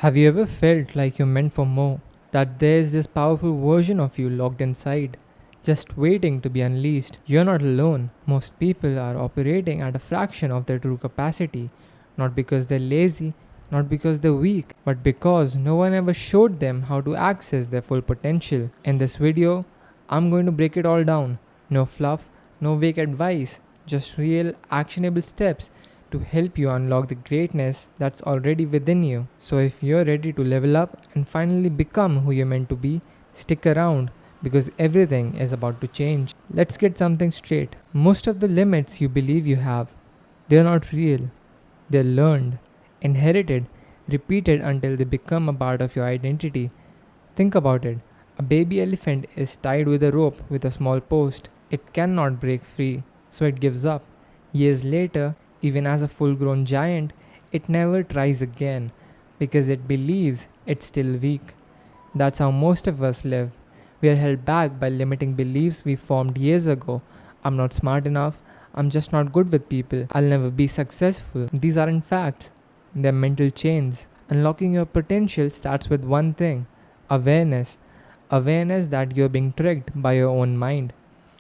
Have you ever felt like you're meant for more? That there's this powerful version of you locked inside, just waiting to be unleashed? You're not alone. Most people are operating at a fraction of their true capacity, not because they're lazy, not because they're weak, but because no one ever showed them how to access their full potential. In this video, I'm going to break it all down. No fluff, no vague advice, just real, actionable steps to help you unlock the greatness that's already within you. So, if you're ready to level up and finally become who you're meant to be, stick around because everything is about to change. Let's get something straight. Most of the limits you believe you have, they're not real. They're learned, inherited, repeated until they become a part of your identity. Think about it. A baby elephant is tied with a rope with a small post. It cannot break free, so it gives up. Years later, even as a full grown giant, it never tries again because it believes it's still weak. That's how most of us live. We are held back by limiting beliefs we formed years ago. I'm not smart enough. I'm just not good with people. I'll never be successful. These aren't facts, they're mental chains. Unlocking your potential starts with one thing: awareness. Awareness that you're being tricked by your own mind.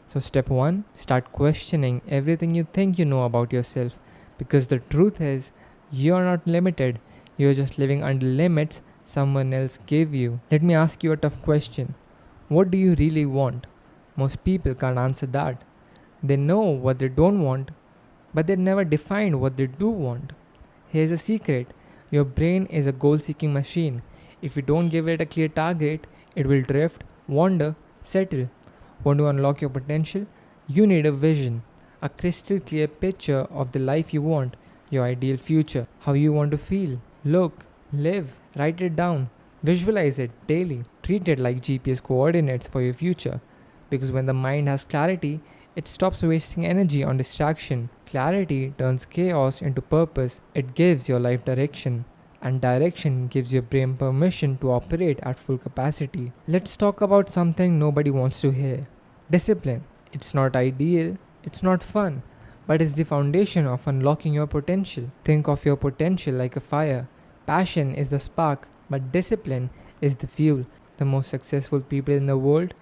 So, step one, start questioning everything you think you know about yourself. Because the truth is, you're not limited, you're just living under limits someone else gave you. Let me ask you a tough question: what do you really want? Most people can't answer that. They know what they don't want, but they never defined what they do want. Here's a secret: your brain is a goal seeking machine. If you don't give it a clear target, it will drift, wander, settle. Want to unlock your potential? You need a vision, a crystal clear picture of the life you want, your ideal future, how you want to feel, look, live. Write it down, visualize it daily, treat it like GPS coordinates for your future. Because when the mind has clarity, it stops wasting energy on distraction. Clarity turns chaos into purpose. It gives your life direction. And direction gives your brain permission to operate at full capacity. Let's talk about something nobody wants to hear: discipline. It's not ideal, it's not fun, but it's the foundation of unlocking your potential. Think of your potential like a fire. Passion is the spark, but discipline is the fuel. The most successful people in the world,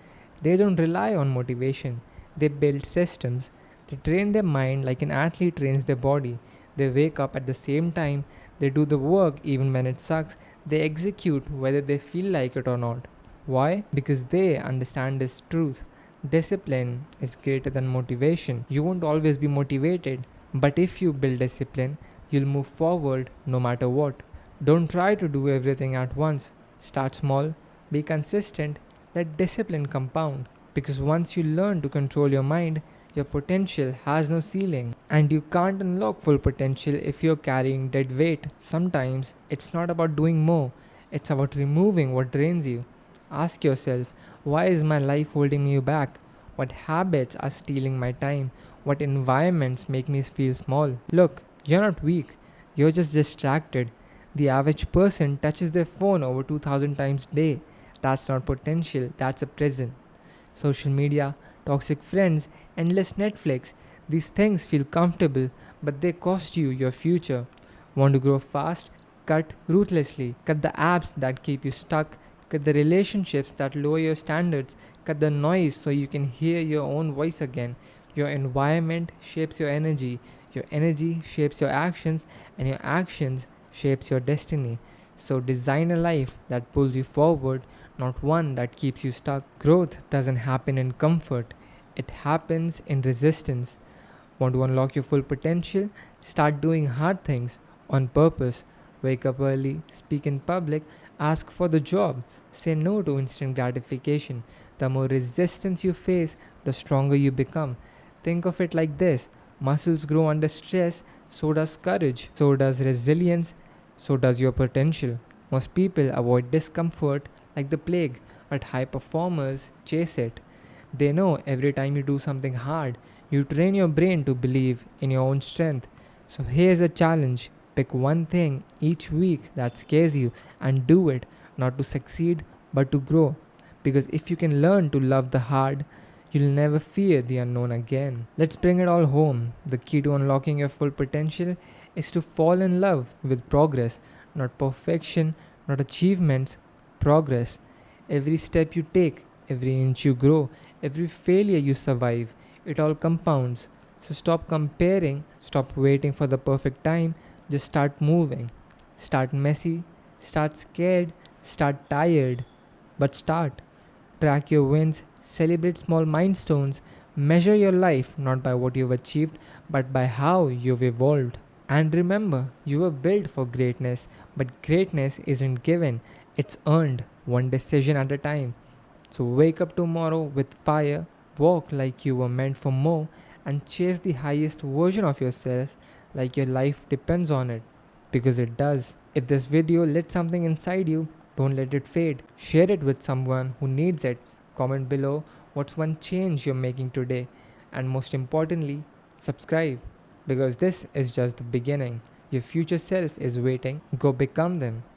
they don't rely on motivation. They build systems. They train their mind like an athlete trains their body. They wake up at the same time. They do the work even when it sucks. They execute whether they feel like it or not. Why? Because they understand this truth. Discipline is greater than motivation. You won't always be motivated, but if you build discipline, you'll move forward no matter what. Don't try to do everything at once. Start small, be consistent, let discipline compound. Because once you learn to control your mind, your potential has no ceiling. And you can't unlock full potential if you're carrying dead weight. Sometimes it's not about doing more, it's about removing what drains you. Ask yourself, why is my life holding me back? What habits are stealing my time? What environments make me feel small? Look, you're not weak, you're just distracted. The average person touches their phone over 2000 times a day. That's not potential, that's a prison. Social media, toxic friends, endless Netflix, these things feel comfortable, but they cost you your future. Want to grow fast? Cut ruthlessly. Cut the apps that keep you stuck. Cut the relationships that lower your standards. Cut the noise so you can hear your own voice again. Your environment shapes your energy shapes your actions, and your actions shapes your destiny. So design a life that pulls you forward, not one that keeps you stuck. Growth doesn't happen in comfort, it happens in resistance. Want to unlock your full potential? Start doing hard things on purpose. Wake up early, speak in public, ask for the job, say no to instant gratification. The more resistance you face, the stronger you become. Think of it like this: muscles grow under stress, so does courage, so does resilience, so does your potential. Most people avoid discomfort like the plague, but high performers chase it. They know every time you do something hard, you train your brain to believe in your own strength. So here's a challenge: pick one thing each week that scares you and do it, not to succeed, but to grow. Because if you can learn to love the hard, you'll never fear the unknown again. Let's bring it all home. The key to unlocking your full potential is to fall in love with progress, not perfection, not achievements, progress. Every step you take, every inch you grow, every failure you survive, it all compounds. So stop comparing, stop waiting for the perfect time, just start moving. Start messy, start scared, start tired, but start. Track your wins, celebrate small milestones, measure your life not by what you've achieved, but by how you've evolved. And remember, you were built for greatness, but greatness isn't given, it's earned, one decision at a time. So wake up tomorrow with fire, walk like you were meant for more, and chase the highest version of yourself like your life depends on it. Because it does. If this video lit something inside you, don't let it fade. Share it with someone who needs it. Comment below what's one change you're making today. And most importantly, subscribe. Because this is just the beginning. Your future self is waiting. Go become them.